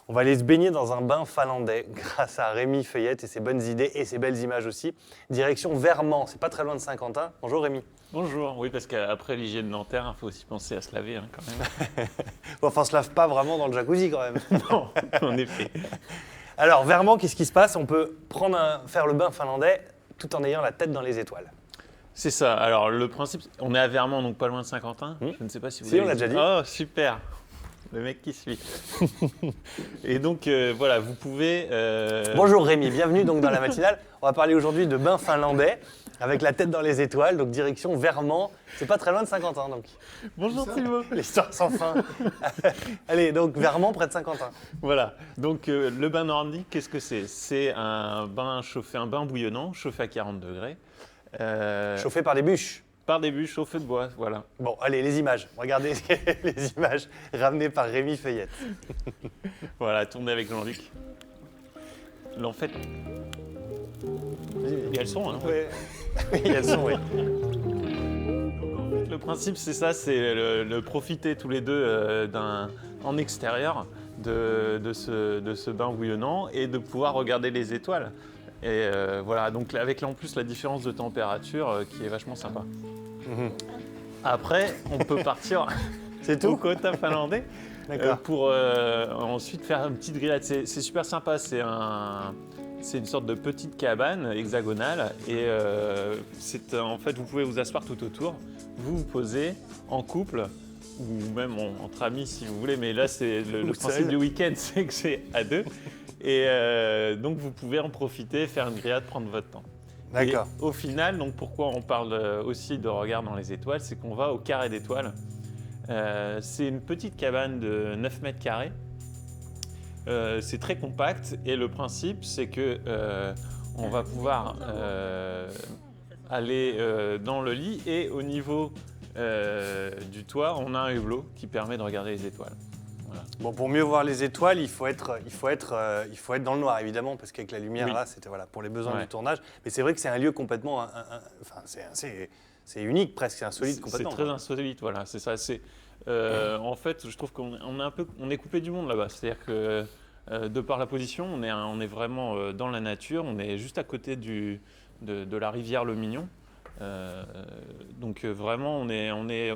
On va aller se baigner dans un bain finlandais grâce à Rémi Feuillette et ses bonnes idées et ses belles images aussi. Direction Vermand, c'est pas très loin de Saint-Quentin. Bonjour Rémi. Bonjour, oui parce qu'après l'hygiène dentaire, il faut aussi penser à se laver quand même. Bon, enfin, on se lave pas vraiment dans le jacuzzi quand même. Non, en effet. Alors Vermand, qu'est-ce qui se passe? On peut faire le bain finlandais tout en ayant la tête dans les étoiles. C'est ça, alors le principe, on est à Vermand, donc pas loin de Saint-Quentin. Je ne sais pas si vous Si, on l'a déjà dit. Oh, super, le mec qui suit. Et donc voilà, vous pouvez... Bonjour Rémi, bienvenue donc dans la matinale. On va parler aujourd'hui de bain finlandais avec la tête dans les étoiles, donc direction Vermand. C'est pas très loin de Saint-Quentin donc. Bonjour Thibaut. L'histoire sans fin. Allez, donc Vermand près de Saint-Quentin. Voilà, donc le bain nordique, qu'est-ce que c'est? C'est un bain chauffé, un bain bouillonnant, chauffé à 40 degrés. Chauffé par des bûches. Par des bûches au feu de bois, voilà. Bon, allez, les images. Regardez les images ramenées par Rémi Feuillette. Voilà, tournez avec Jean-Luc. Là, en fait, il y a le son, hein. Ouais. Oui, il y a le son, oui. Le principe, c'est ça, c'est le profiter tous les deux en extérieur de ce bain bouillonnant et de pouvoir regarder les étoiles. Et voilà, donc avec en plus la différence de température qui est vachement sympa. Après, on peut partir C'est tout au quota finlandais D'accord. pour ensuite faire une petite grillade. C'est super sympa, c'est une sorte de petite cabane hexagonale et en fait, vous pouvez vous asseoir tout autour, vous posez en couple ou même entre amis si vous voulez, mais là, c'est le principe du week-end, c'est que c'est à deux. Et donc, vous pouvez en profiter, faire une grillade, prendre votre temps. D'accord. Et au final, donc pourquoi on parle aussi de regard dans les étoiles, c'est qu'on va au carré d'étoiles. C'est une petite cabane de 9 mètres carrés. C'est très compact et le principe, c'est que on va pouvoir aller dans le lit et au niveau du toit, on a un hublot qui permet de regarder les étoiles. Voilà. Bon, pour mieux voir les étoiles, il faut être dans le noir, évidemment, parce qu'avec la lumière, Oui. là, c'était voilà, pour les besoins Ouais. du tournage. Mais c'est vrai que c'est un lieu complètement... Enfin, c'est unique, presque, c'est insolite complètement. C'est très insolite, voilà, c'est ça. En fait, je trouve on est coupé du monde là-bas. C'est-à-dire que de par la position, on est vraiment dans la nature. On est juste à côté de la rivière Le Mignon. Donc vraiment, on est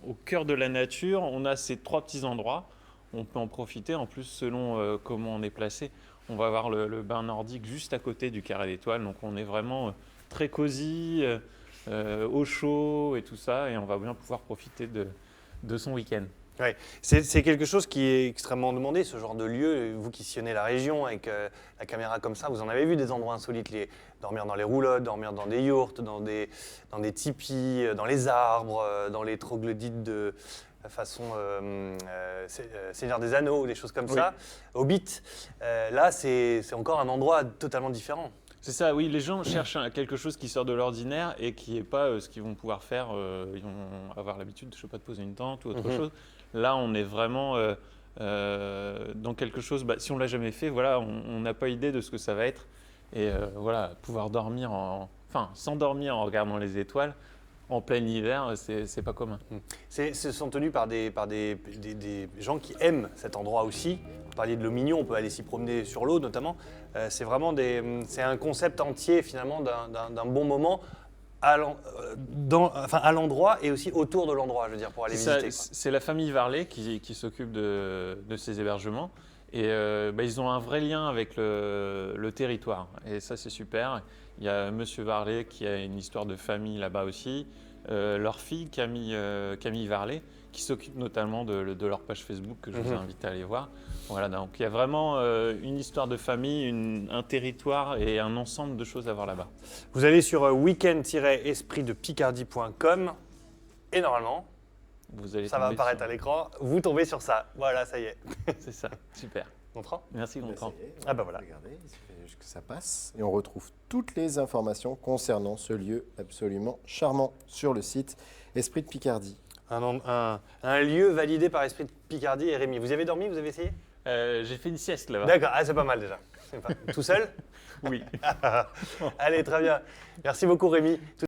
au cœur de la nature. On a ces trois petits endroits. On peut en profiter. En plus, selon comment on est placé, on va avoir le bain nordique juste à côté du carré d'étoiles. Donc on est vraiment très cosy, au chaud et tout ça. Et on va bien pouvoir profiter de son week-end. Ouais. C'est quelque chose qui est extrêmement demandé, ce genre de lieu. Vous qui sillonnez la région avec la caméra comme ça, vous en avez vu des endroits insolites, dormir dans les roulottes, dormir dans des yourtes, dans des tipis, dans les arbres, dans les troglodytes de façon Seigneur des Anneaux, des choses comme ça, Hobbit. Là, c'est encore un endroit totalement différent. C'est ça, oui, les gens cherchent quelque chose qui sort de l'ordinaire et qui n'est pas ce qu'ils vont pouvoir faire. Ils vont avoir l'habitude, je sais pas, de poser une tente ou autre chose. Là, on est vraiment dans quelque chose, si on ne l'a jamais fait, voilà, on n'a pas idée de ce que ça va être. Et voilà, pouvoir dormir, s'endormir en regardant les étoiles en plein hiver, c'est pas commun. Ce sont tenus par des gens qui aiment cet endroit aussi. Vous parliez de l'eau mignon, on peut aller s'y promener sur l'eau notamment. C'est vraiment c'est un concept entier finalement d'un bon moment à l'endroit et aussi autour de l'endroit, je veux dire, pour aller visiter. C'est la famille Varlet qui s'occupe de ces hébergements. Et ils ont un vrai lien avec le territoire. Et ça, c'est super. Il y a Monsieur Varlet qui a une histoire de famille là-bas aussi. Leur fille, Camille Varlet, qui s'occupe notamment de leur page Facebook que je vous invite à aller voir. Voilà, donc il y a vraiment une histoire de famille, un territoire et un ensemble de choses à voir là-bas. Vous allez sur weekend-espritdepicardie.com et normalement, ça va apparaître à l'écran, vous tombez sur ça. Voilà, ça y est. C'est ça, super. Gontran ? Merci Gontran. Ah bah voilà. Regardez, il suffit juste que ça passe et on retrouve toutes les informations concernant ce lieu absolument charmant sur le site Esprit de Picardie. Un lieu validé par Esprit de Picardie et Rémi. Vous y avez dormi, vous avez essayé ? J'ai fait une sieste là-bas. D'accord, c'est pas mal déjà. Tout seul ? Oui. Allez, très bien. Merci beaucoup Rémi.